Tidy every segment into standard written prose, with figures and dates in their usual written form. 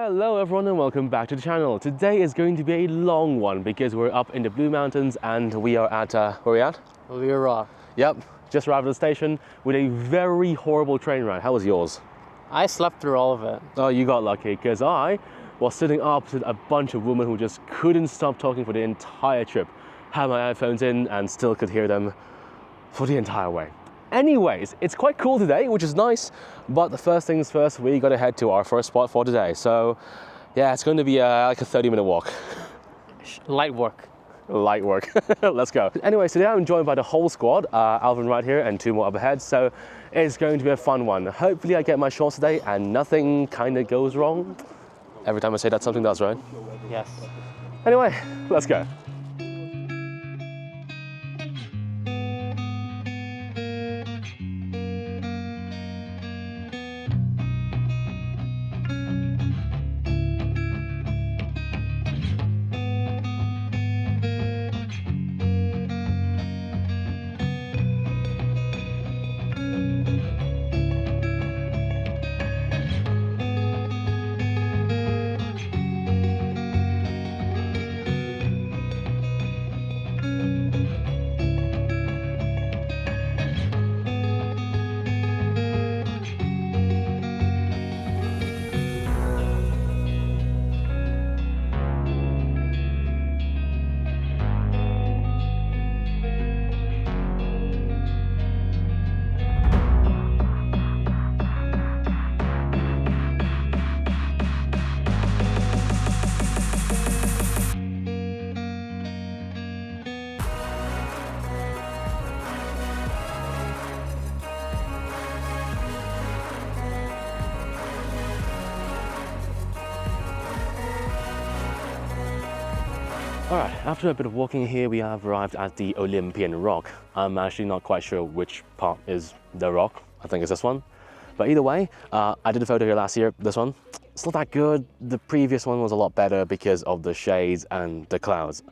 Hello everyone and welcome back to the channel. Today is going to be a long one because we're up in the Blue Mountains and we are at, where are we at? Olivia Rock. Yep, just arrived at the station with a very horrible train ride. How was yours? I slept through all of it. Oh, you got lucky because I was sitting opposite a bunch of women who just couldn't stop talking for the entire trip. Had my headphones in and still could hear them for the entire way. Anyways, it's quite cool today, which is nice, but the first things first, we gotta head to our first spot for today. So yeah, it's going to be like a 30-minute walk. Light work. Light work. Let's go. Anyways, today I'm joined by the whole squad, Alvin right here and two more up ahead, so it's going to be a fun one. Hopefully I get my shots today and nothing kind of goes wrong. Every time I say that, something does, right? Yes. Anyway, let's go. Alright, after a bit of walking here, we have arrived at the Olympian Rock. I'm actually not quite sure which part is the rock. I think it's this one. But either way, I did a photo here last year, this one. It's not that good. The previous one was a lot better because of the shades and the clouds.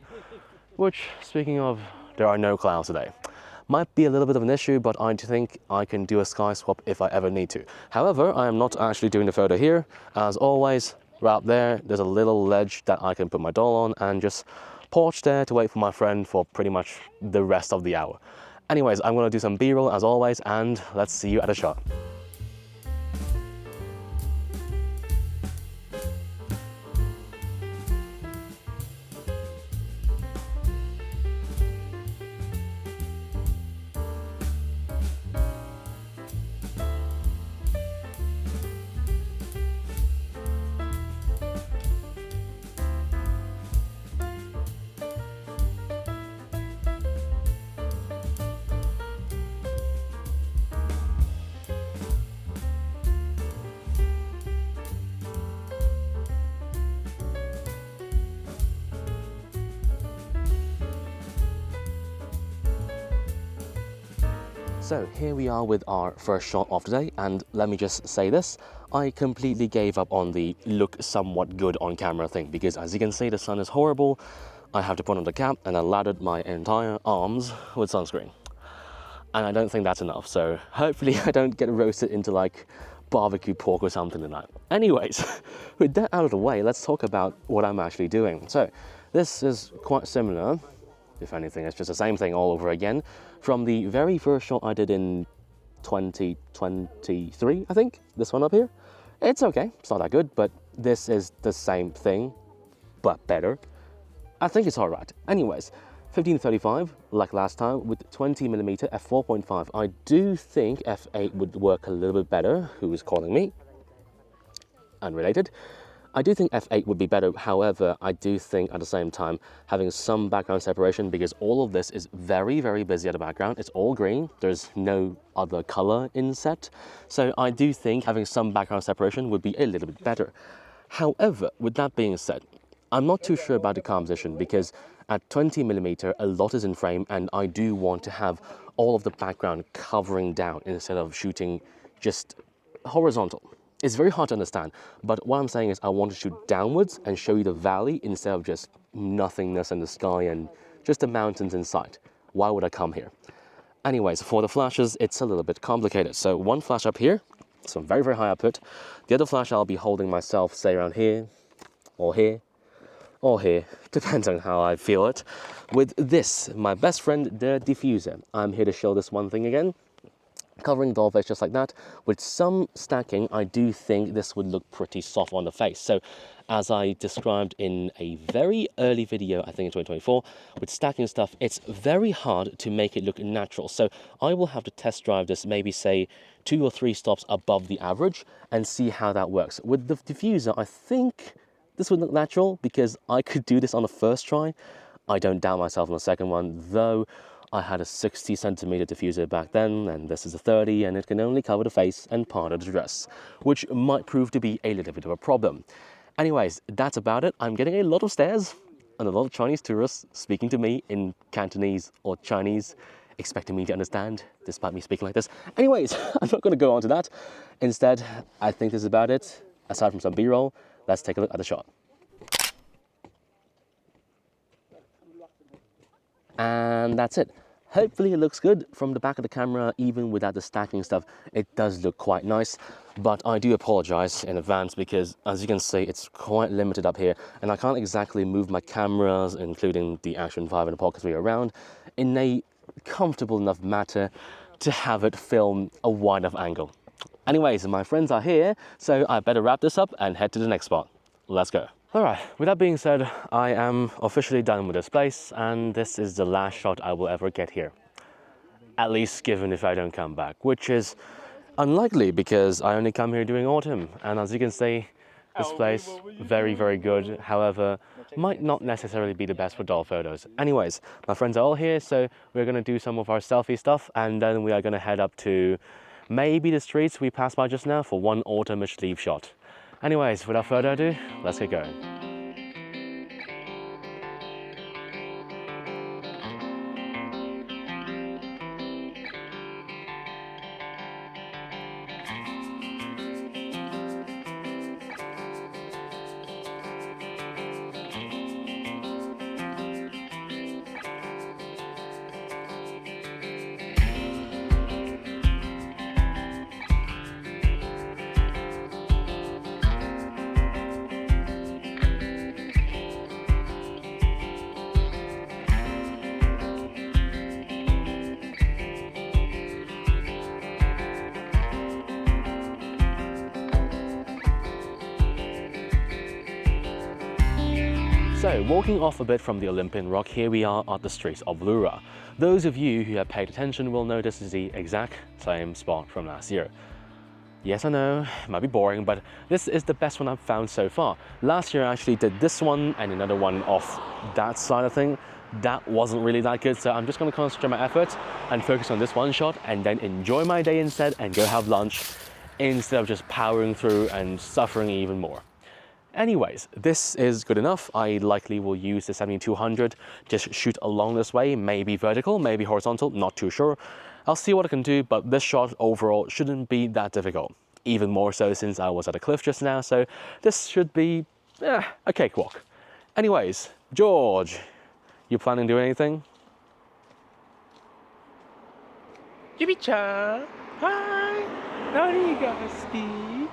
Which, speaking of, there are no clouds today. Might be a little bit of an issue, but I think I can do a sky swap if I ever need to. However, I am not actually doing the photo here. As always, right up there, there's a little ledge that I can put my doll on and just porch there to wait for my friend for pretty much the rest of the hour. Anyways, I'm gonna do some B-roll as always, and let's see you at a shot. So here we are with our first shot of the day, and let me just say this, I completely gave up on the look somewhat good on camera thing, because as you can see the sun is horrible. I have to put on the cap and I lathered my entire arms with sunscreen. And I don't think that's enough, so hopefully I don't get roasted into like barbecue pork or something tonight. Anyways, with that out of the way, let's talk about what I'm actually doing. So this is quite similar. If anything, it's just the same thing all over again from the very first shot I did in 2023, I think. This one up here. It's okay, it's not that good, but this is the same thing, but better. I think it's all right. Anyways, 15-35, like last time, with 20mm f4.5. I do think f8 would work a little bit better. Who is calling me? Unrelated. I do think f8 would be better, however, I do think at the same time having some background separation, because all of this is very, very busy at the background. It's all green, there's no other color inset. So I do think having some background separation would be a little bit better. However, with that being said, I'm not too sure about the composition, because at 20mm, a lot is in frame, and I do want to have all of the background covering down instead of shooting just horizontal. It's very hard to understand, but what I'm saying is I want to shoot downwards and show you the valley instead of just nothingness in the sky and just the mountains in sight. Why would I come here? Anyways, for the flashes, it's a little bit complicated. So one flash up here, some very, very high output. The other flash I'll be holding myself, say around here, or here, or here, depends on how I feel it. With this, my best friend, the diffuser. I'm here to show this one thing again. Covering doll face just like that. With some stacking, I do think this would look pretty soft on the face. So, as I described in a very early video, I think in 2024, with stacking stuff, it's very hard to make it look natural. So, I will have to test drive this, maybe say 2 or 3 stops above the average, and see how that works. With the diffuser, I think this would look natural because I could do this on the first try. I don't doubt myself on the second one, though I had a 60 centimeter diffuser back then, and this is a 30, and it can only cover the face and part of the dress, which might prove to be a little bit of a problem. Anyways, that's about it. I'm getting a lot of stares and a lot of Chinese tourists speaking to me in Cantonese or Chinese, expecting me to understand, despite me speaking like this. Anyways, I'm not going to go on to that. Instead, I think this is about it. Aside from some B-roll, let's take a look at the shot. And that's it. Hopefully it looks good from the back of the camera, even without the stacking stuff. It does look quite nice, but I do apologize in advance because, as you can see, it's quite limited up here, and I can't exactly move my cameras, including the Action 5 and the Pocket 3, around in a comfortable enough manner to have it film a wide enough angle. Anyways, my friends are here, so I better wrap this up and head to the next spot. Let's go. Alright, with that being said, I am officially done with this place, and this is the last shot I will ever get here. At least given if I don't come back, which is unlikely because I only come here during autumn. And as you can see, this place, very, very good. However, might not necessarily be the best for doll photos. Anyways, my friends are all here, so we're going to do some of our selfie stuff, and then we are going to head up to maybe the streets we passed by just now for one autumnish leaf shot. Anyways, without further ado, let's get going. So, walking off a bit from the Olympian Rock, here we are at the streets of Lura. Those of you who have paid attention will know this is the exact same spot from last year. Yes, I know, it might be boring, but this is the best one I've found so far. Last year I actually did this one and another one off that side of thing. That wasn't really that good, so I'm just going to concentrate my efforts and focus on this one shot and then enjoy my day instead and go have lunch instead of just powering through and suffering even more. Anyways, this is good enough. I likely will use the 7200, just shoot along this way, maybe vertical, maybe horizontal, not too sure. I'll see what I can do, but this shot overall shouldn't be that difficult. Even more so since I was at a cliff just now, so this should be a cakewalk. Anyways, George, you planning to do anything? Yippee-cha! Hi! Narigaski!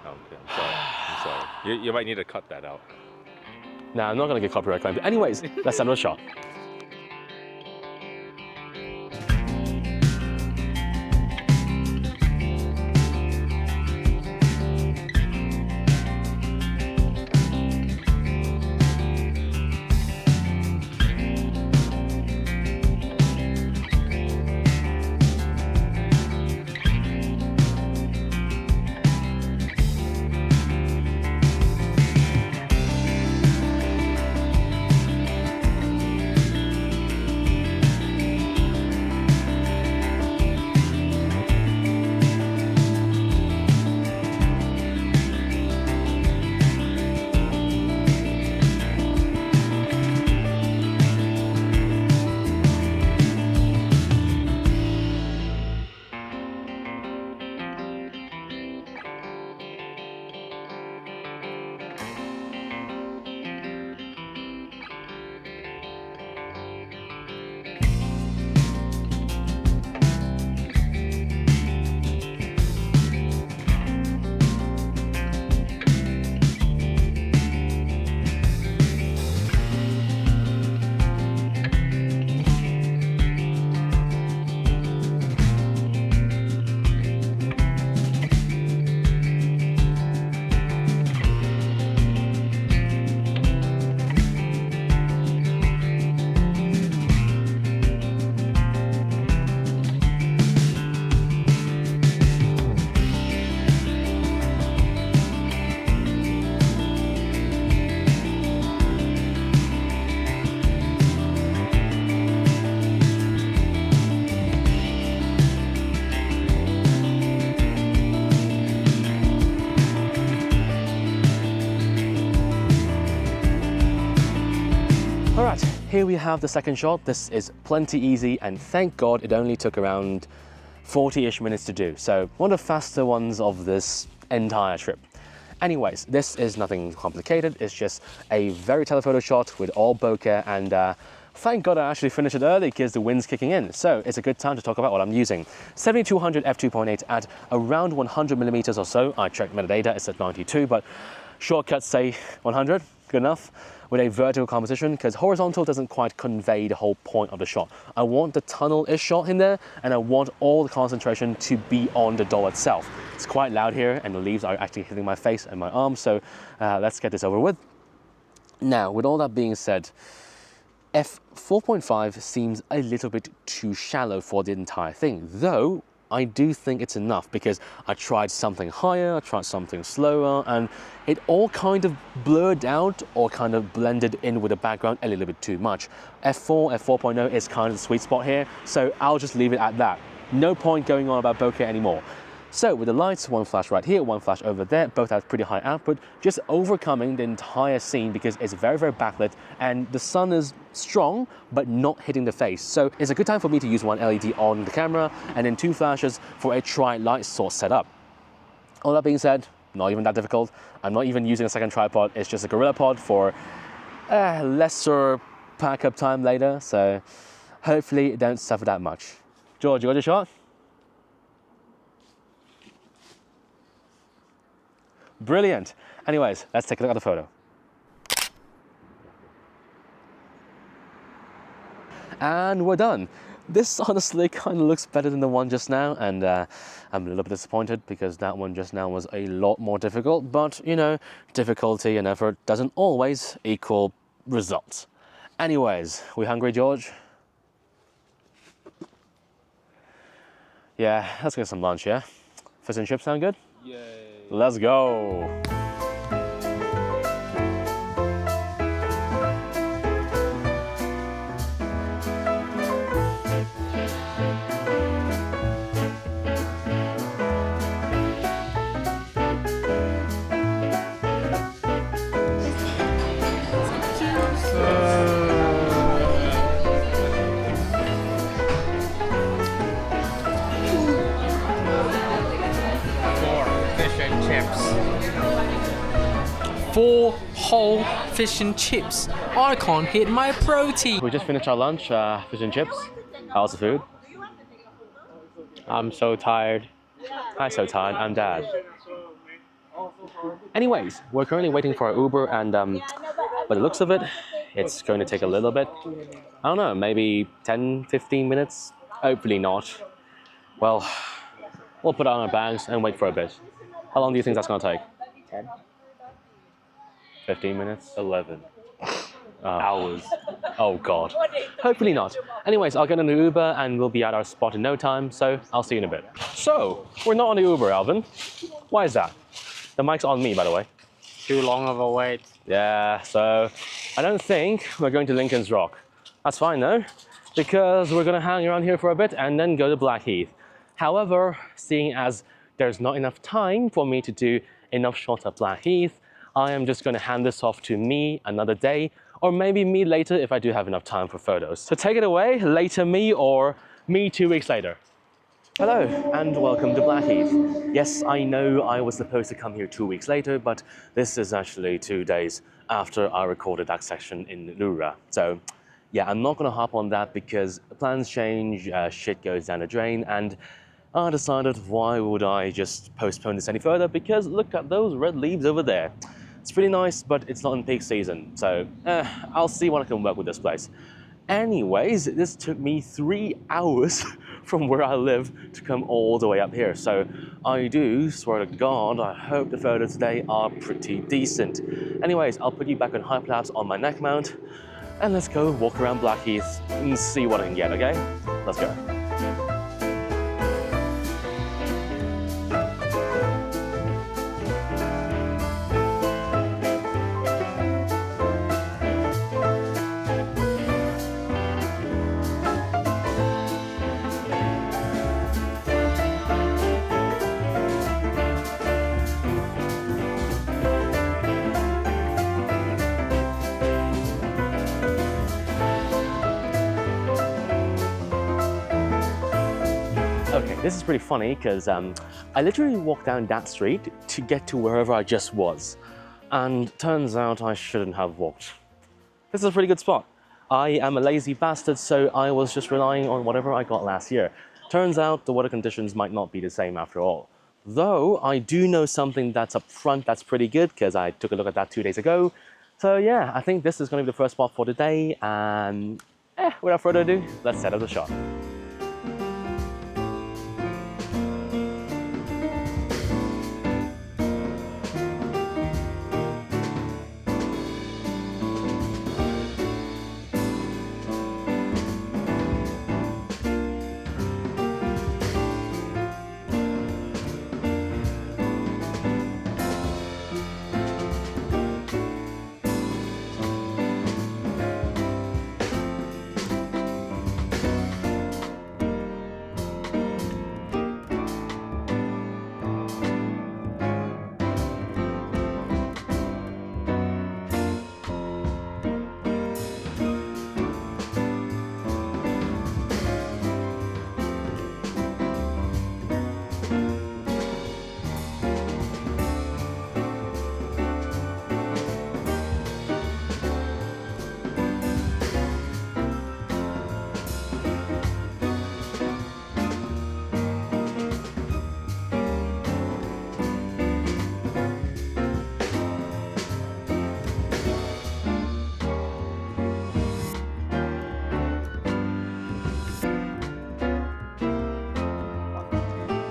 Okay, I'm sorry. You might need to cut that out. Nah, I'm not gonna get copyright claimed. Anyways, let's have another shot. here we have the second shot. This is plenty easy, and thank God it only took around 40-ish minutes to do. So one of the faster ones of this entire trip. Anyways, this is nothing complicated. It's just a very telephoto shot with all bokeh, and thank God I actually finished it early because the wind's kicking in. So it's a good time to talk about what I'm using. 7200 f2.8 at around 100 millimeters or so. I checked metadata, it's at 92, but shortcuts say 100, good enough. With a vertical composition, because horizontal doesn't quite convey the whole point of the shot. I want the tunnel-ish shot in there, and I want all the concentration to be on the doll itself. It's quite loud here, and the leaves are actually hitting my face and my arms, so let's get this over with. Now, with all that being said, f4.5 seems a little bit too shallow for the entire thing, though I do think it's enough because I tried something higher, I tried something slower, and it all kind of blurred out or kind of blended in with the background a little bit too much. F4.0 is kind of the sweet spot here, so I'll just leave it at that. No point going on about bokeh anymore. So with the lights, one flash right here, one flash over there, both have pretty high output, just overcoming the entire scene because it's very, very backlit and the sun is strong, but not hitting the face. So it's a good time for me to use one LED on the camera and then two flashes for a tri-light source setup. All that being said, not even that difficult. I'm not even using a second tripod. It's just a Gorilla Pod for lesser pack-up time later. So hopefully it don't suffer that much. George, you got your shot? Brilliant. Anyways, let's take a look at the photo. And we're done. This honestly kind of looks better than the one just now, and I'm a little bit disappointed because that one just now was a lot more difficult, but you know, difficulty and effort doesn't always equal results. Anyways, we hungry, George? Yeah, let's get some lunch, yeah? Fish and chips sound good? Yay. Let's go. Four whole fish and chips. I can't hit my protein. We just finished our lunch, fish and chips. How's the food? I'm so tired. I'm so tired, I'm Dad. Anyways, we're currently waiting for our Uber, and by the looks of it, it's going to take a little bit. I don't know, maybe 10, 15 minutes? Hopefully not. Well, we'll put it on our bags and wait for a bit. How long do you think that's going to take? 10. 15 minutes? 11 hours. Oh God. Hopefully not. Anyways, I'll get in the Uber and we'll be at our spot in no time, so I'll see you in a bit. So, we're not on the Uber, Alvin. Why is that? The mic's on me, by the way. Too long of a wait. Yeah, so I don't think we're going to Lincoln's Rock. That's fine though, because we're gonna hang around here for a bit and then go to Blackheath. However, seeing as there's not enough time for me to do enough shots at Blackheath, I am just gonna hand this off to me another day, or maybe me later if I do have enough time for photos. So take it away, later me or me 2 weeks later. Hello and welcome to Blackheath. Yes, I know I was supposed to come here 2 weeks later, but this is actually 2 days after I recorded that section in Lura. So yeah, I'm not gonna hop on that because plans change, shit goes down the drain, and I decided why would I just postpone this any further, because look at those red leaves over there. It's pretty nice, but it's not in peak season, so I'll see what I can work with this place. Anyways, this took me 3 hours from where I live to come all the way up here, so I do swear to God, I hope the photos today are pretty decent. Anyways, I'll put you back on hyperlapse on my neck mount, and let's go walk around Blackheath and see what I can get, okay? Let's go. This is pretty funny because I literally walked down that street to get to wherever I just was. And turns out I shouldn't have walked. This is a pretty good spot. I am a lazy bastard, so I was just relying on whatever I got last year. Turns out the weather conditions might not be the same after all. Though I do know something that's up front that's pretty good because I took a look at that 2 days ago. So yeah, I think this is going to be the first spot for today, and without further ado, let's set up the shot.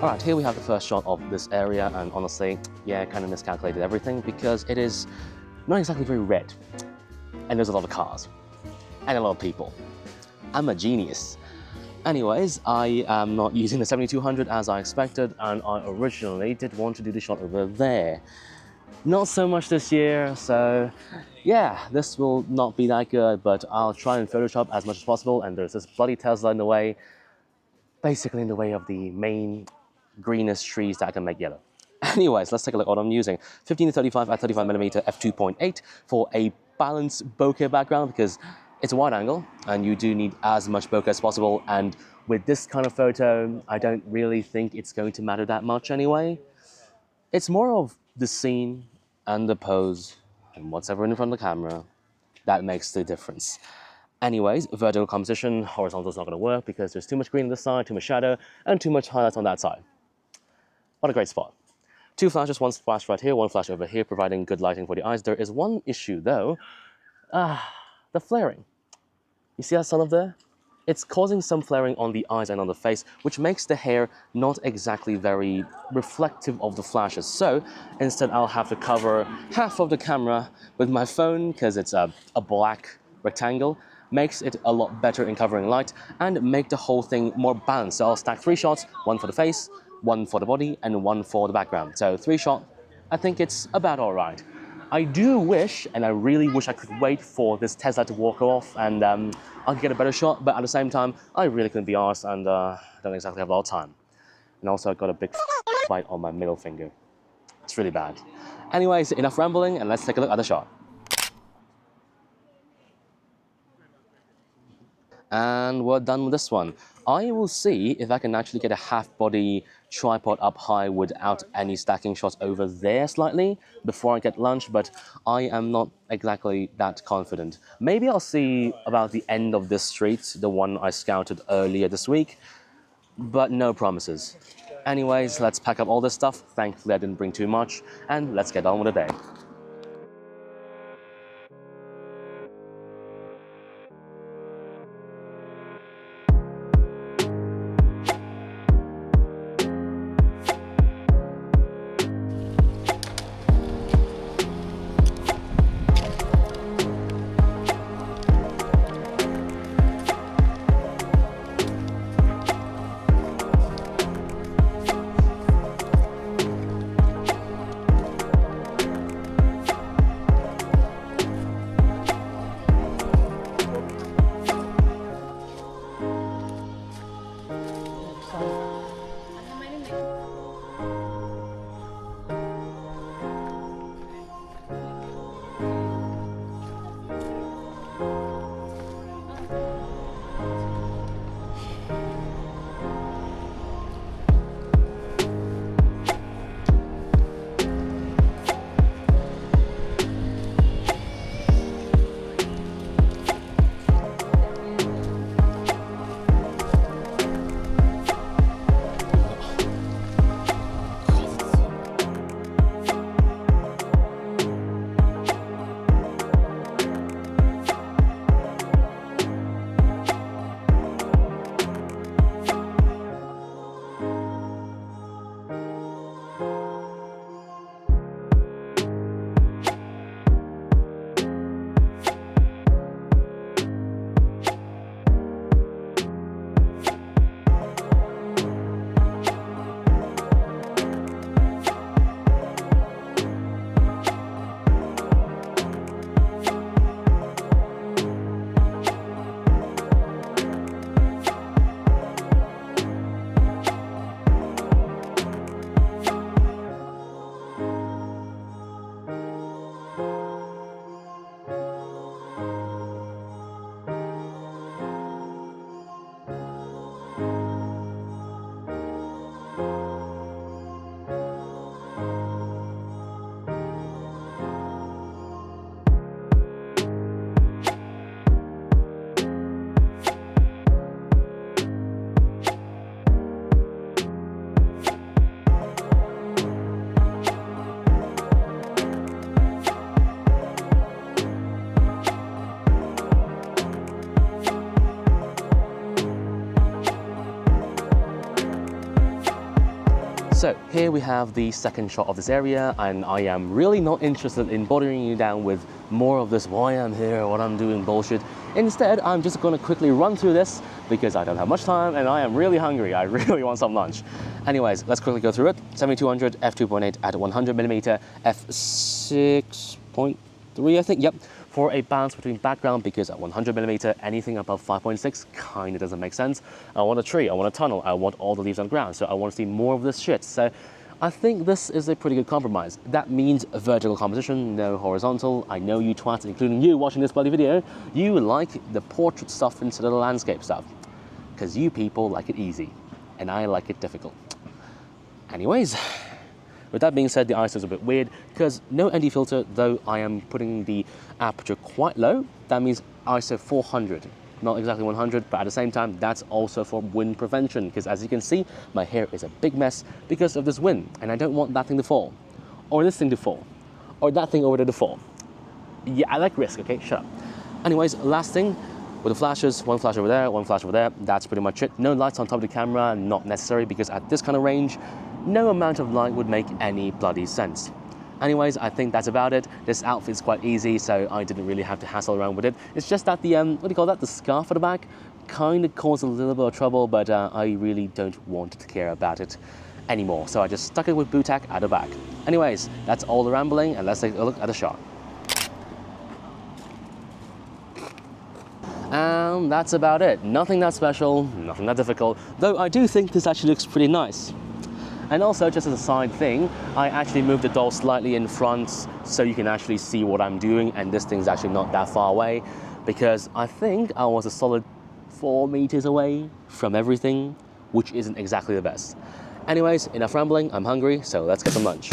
Alright, here we have the first shot of this area, and honestly, yeah, kind of miscalculated everything because it is not exactly very red. And there's a lot of cars. And a lot of people. I'm a genius. Anyways, I am not using the 7200 as I expected, and I originally did want to do the shot over there. Not so much this year, so yeah, this will not be that good, but I'll try and Photoshop as much as possible, and there's this bloody Tesla in the way, basically in the way of the main greenest trees that I can make yellow. Anyways, let's take a look at what I'm using. 15-35 at 35mm f2.8 for a balanced bokeh background because it's a wide angle and you do need as much bokeh as possible, and with this kind of photo, I don't really think it's going to matter that much anyway. It's more of the scene and the pose and what's ever in front of the camera that makes the difference. Anyways, vertical composition, horizontal is not going to work because there's too much green on this side, too much shadow, and too much highlights on that side. What a great spot. 2 flashes, 1 flash right here, 1 flash over here, providing good lighting for the eyes. There is one issue though, the flaring. You see that sun up there? It's causing some flaring on the eyes and on the face, which makes the hair not exactly very reflective of the flashes. So instead I'll have to cover half of the camera with my phone because it's a black rectangle. Makes it a lot better in covering light and make the whole thing more balanced. So I'll stack 3 shots, 1 for the face, 1 for the body, and 1 for the background. So 3 shot, I think it's about all right. I do wish, and I really wish I could wait for this Tesla to walk off and I could get a better shot, but at the same time, I really couldn't be arsed and don't exactly have a lot of time. And also I got a big bite on my middle finger. It's really bad. Anyways, enough rambling and let's take a look at the shot. And we're done with this one. I will see if I can actually get a half-body tripod up high without any stacking shots over there slightly before I get lunch, but I am not exactly that confident. Maybe I'll see about the end of this street, the one I scouted earlier this week, but no promises. Anyways, let's pack up all this stuff. Thankfully, I didn't bring too much, and let's get on with the day. So here we have the second shot of this area, and I am really not interested in bothering you down with more of this why I'm here, what I'm doing bullshit. Instead, I'm just gonna quickly run through this because I don't have much time and I am really hungry. I really want some lunch. Anyways, let's quickly go through it. 7200 f2.8 at 100mm, f6.3 I think, yep. For a balance between background, because at 100mm, anything above 5.6 kind of doesn't make sense. I want a tree, I want a tunnel, I want all the leaves on the ground, so I want to see more of this shit. So I think this is a pretty good compromise. That means vertical composition, no horizontal. I know you twats, including you watching this bloody video, you like the portrait stuff instead of the landscape stuff. Because you people like it easy, and I like it difficult. Anyways, with that being said, the ISO is a bit weird because no ND filter, though I am putting the aperture quite low. That means ISO 400, not exactly 100, but at the same time, that's also for wind prevention because as you can see, my hair is a big mess because of this wind and I don't want that thing to fall, or this thing to fall, or that thing over there to fall. Yeah, I like risk, okay, shut up. Anyways, last thing, with the flashes, one flash over there, one flash over there, that's pretty much it. No lights on top of the camera, not necessary because at this kind of range, no amount of light would make any bloody sense. Anyways, I think that's about it. This outfit is quite easy, so I didn't really have to hassle around with it. It's just that the, what do you call that, the scarf at the back kind of caused a little bit of trouble, but I really don't want to care about it anymore. So I just stuck it with boot tack at the back. Anyways, that's all the rambling, and let's take a look at the shot. And that's about it. Nothing that special, nothing that difficult, though I do think this actually looks pretty nice. And also, just as a side thing, I actually moved the doll slightly in front so you can actually see what I'm doing, and this thing's actually not that far away because I think I was a solid 4 meters away from everything, which isn't exactly the best. Anyways, enough rambling, I'm hungry, so let's get some lunch.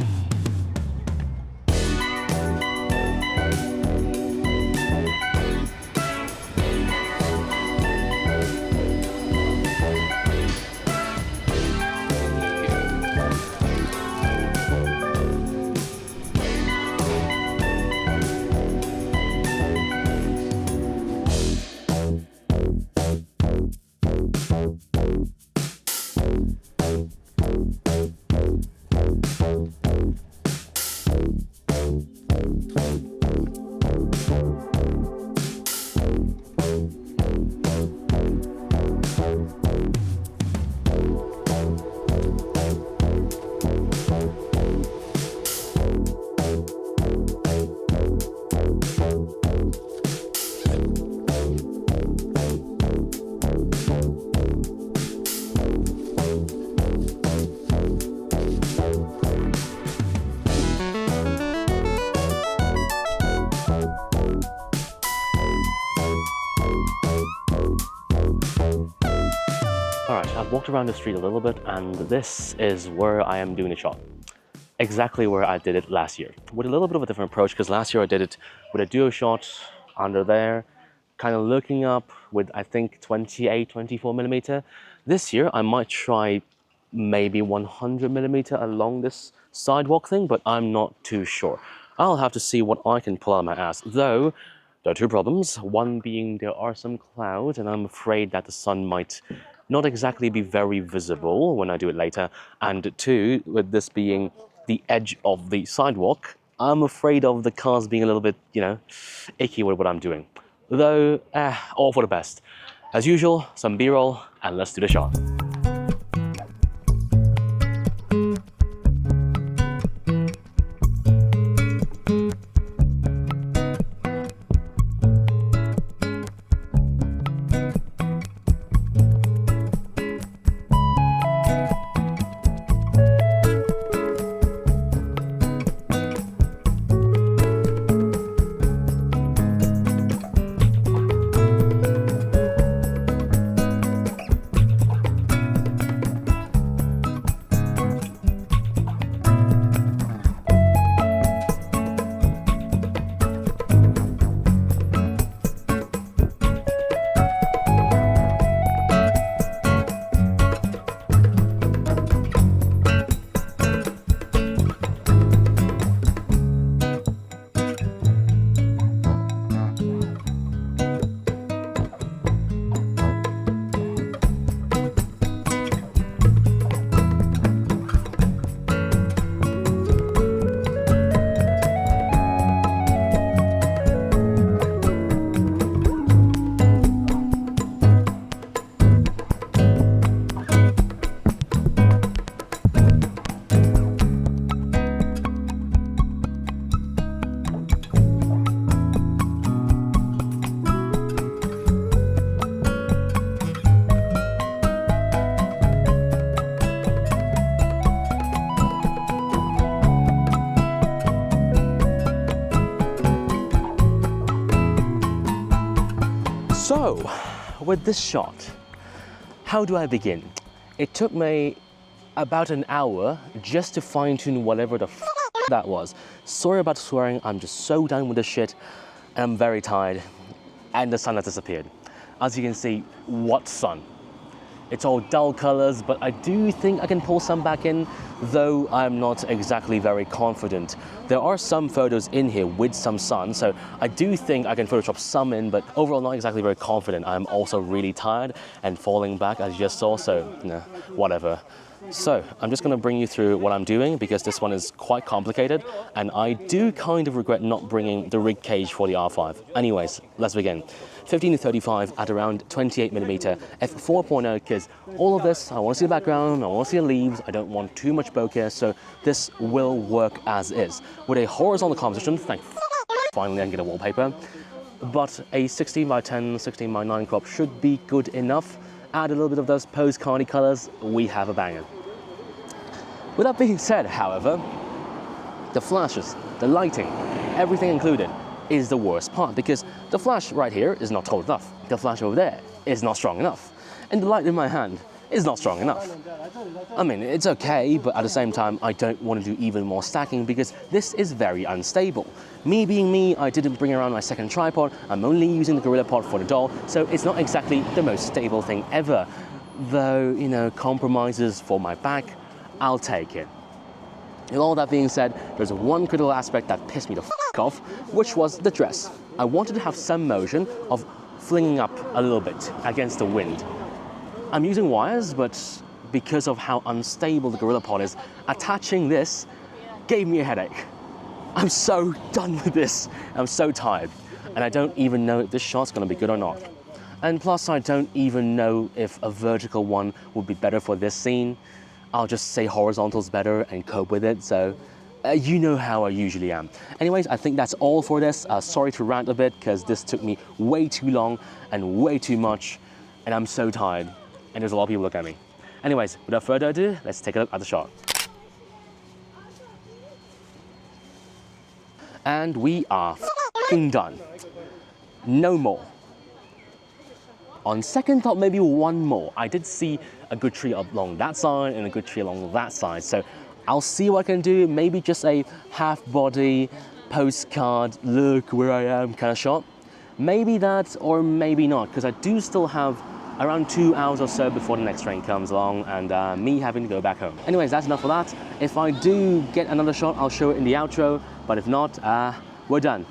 Alright, I've walked around the street a little bit and this is where I am doing a shot. Exactly where I did it last year. With a little bit of a different approach because last year I did it with a duo shot under there, kind of looking up with I think 24mm. This year I might try maybe 100mm along this sidewalk thing, but I'm not too sure. I'll have to see what I can pull out of my ass. Though, there are two problems. One being there are some clouds and I'm afraid that the sun might not exactly be very visible when I do it later. And two, with this being the edge of the sidewalk, I'm afraid of the cars being a little bit, you know, icky with what I'm doing. Though, all for the best. As usual, some B-roll, and let's do the shot. So, with this shot, how do I begin? It took me about an hour just to fine-tune whatever the f that was. Sorry about swearing, I'm just so done with this shit, and I'm very tired, and the sun has disappeared. As you can see, what sun? It's all dull colors, but I do think I can pull some back in, though I'm not exactly very confident. There are some photos in here with some sun, so I do think I can Photoshop some in, but overall not exactly very confident. I'm also really tired and falling back, as you just saw, so whatever. So I'm just gonna bring you through what I'm doing because this one is quite complicated, and I do kind of regret not bringing the rig cage for the R5. Anyways, let's begin. 15 to 35 at around 28mm f4.0, because all of this, I want to see the background, I want to see the leaves, I don't want too much bokeh, so this will work as is. With a horizontal composition, finally I can get a wallpaper, but a 16:10, 16:9 crop should be good enough. Add a little bit of those postcardy colors, we have a banger. With that being said, however, the flashes, the lighting, everything included, is the worst part, because the flash right here is not tall enough. The flash over there is not strong enough. And the light in my hand is not strong enough. I mean, it's okay, but at the same time, I don't want to do even more stacking because this is very unstable. Me being me, I didn't bring around my second tripod. I'm only using the GorillaPod for the doll, so it's not exactly the most stable thing ever. Though, you know, compromises for my back, I'll take it. With all that being said, there's one critical aspect that pissed me the f off, which was the dress. I wanted to have some motion of flinging up a little bit against the wind. I'm using wires, but because of how unstable the GorillaPod is, attaching this gave me a headache. I'm so done with this. I'm so tired. And I don't even know if this shot's gonna be good or not. And plus, I don't even know if a vertical one would be better for this scene. I'll just say horizontal's better and cope with it, so you know how I usually am. Anyways, I think that's all for this. Sorry to rant a bit, because this took me way too long and way too much, and I'm so tired, and there's a lot of people looking at me. Anyways, without further ado, let's take a look at the shot. And we are f***ing done. No more. On second thought, maybe one more. I did see a good tree along that side and a good tree along that side, so I'll see what I can do. Maybe just a half-body, postcard, look where I am kind of shot. Maybe that, or maybe not, because I do still have around 2 hours or so before the next train comes along and me having to go back home. Anyways, that's enough for that. If I do get another shot, I'll show it in the outro, but if not, we're done.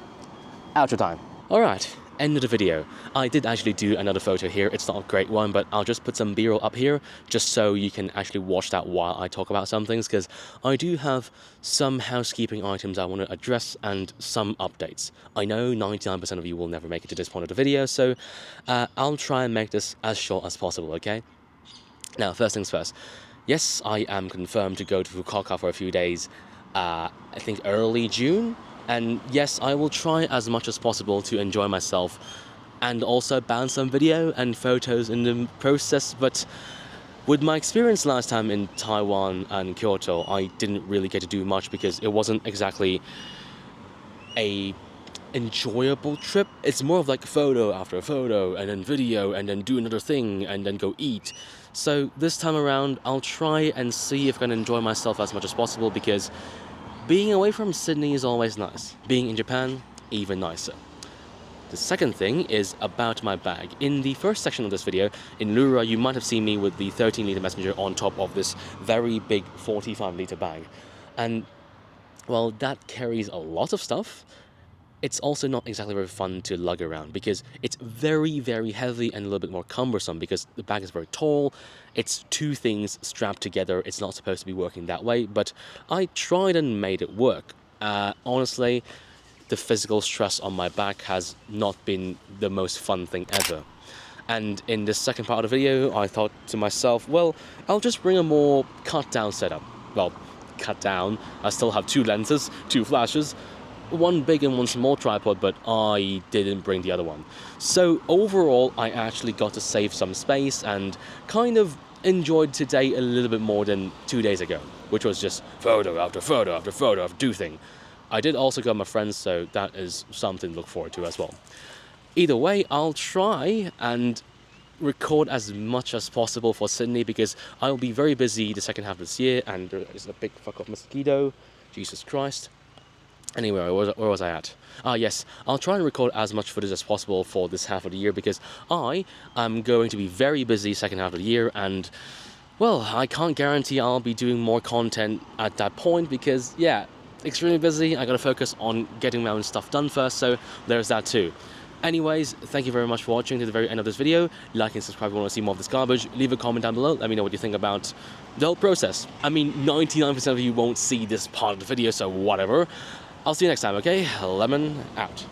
Outro time. All right. End of the video. I did actually do another photo here. It's not a great one, but I'll just put some B-roll up here just so you can actually watch that while I talk about some things, because I do have some housekeeping items I want to address and some updates. I know 99% of you will never make it to this point of the video, so I'll try and make this as short as possible, okay? Now, first things first. Yes, I am confirmed to go to Fukuoka for a few days, I think early June. And yes, I will try as much as possible to enjoy myself and also balance some video and photos in the process. But with my experience last time in Taiwan and Kyoto, I didn't really get to do much because it wasn't exactly a enjoyable trip. It's more of like photo after photo and then video and then do another thing and then go eat. So this time around, I'll try and see if I can enjoy myself as much as possible, because being away from Sydney is always nice. Being in Japan, even nicer. The second thing is about my bag. In the first section of this video, in Lura, you might have seen me with the 13-litre messenger on top of this very big 45-litre bag. And, well, that carries a lot of stuff. It's also not exactly very fun to lug around because it's very, very heavy and a little bit more cumbersome because the bag is very tall. It's two things strapped together. It's not supposed to be working that way, but I tried and made it work. Honestly, the physical stress on my back has not been the most fun thing ever. And in the second part of the video, I thought to myself, well, I'll just bring a more cut-down setup. Well, cut down. I still have two lenses, two flashes, one big and one small tripod, but I didn't bring the other one. So overall, I actually got to save some space and kind of enjoyed today a little bit more than 2 days ago, which was just photo after photo after photo after do thing. I did also go with my friends, so that is something to look forward to as well. Either way, I'll try and record as much as possible for Sydney because I'll be very busy the second half of this year, and there is a big fuck off mosquito. Jesus Christ. Anyway, where was I at? Ah, yes, I'll try and record as much footage as possible for this half of the year because I am going to be very busy second half of the year, and well, I can't guarantee I'll be doing more content at that point because, yeah, extremely busy. I gotta focus on getting my own stuff done first, so there's that too. Anyways, thank you very much for watching to the very end of this video. Like and subscribe if you want to see more of this garbage. Leave a comment down below. Let me know what you think about the whole process. I mean, 99% of you won't see this part of the video, so whatever. I'll see you next time, okay? Lemon out.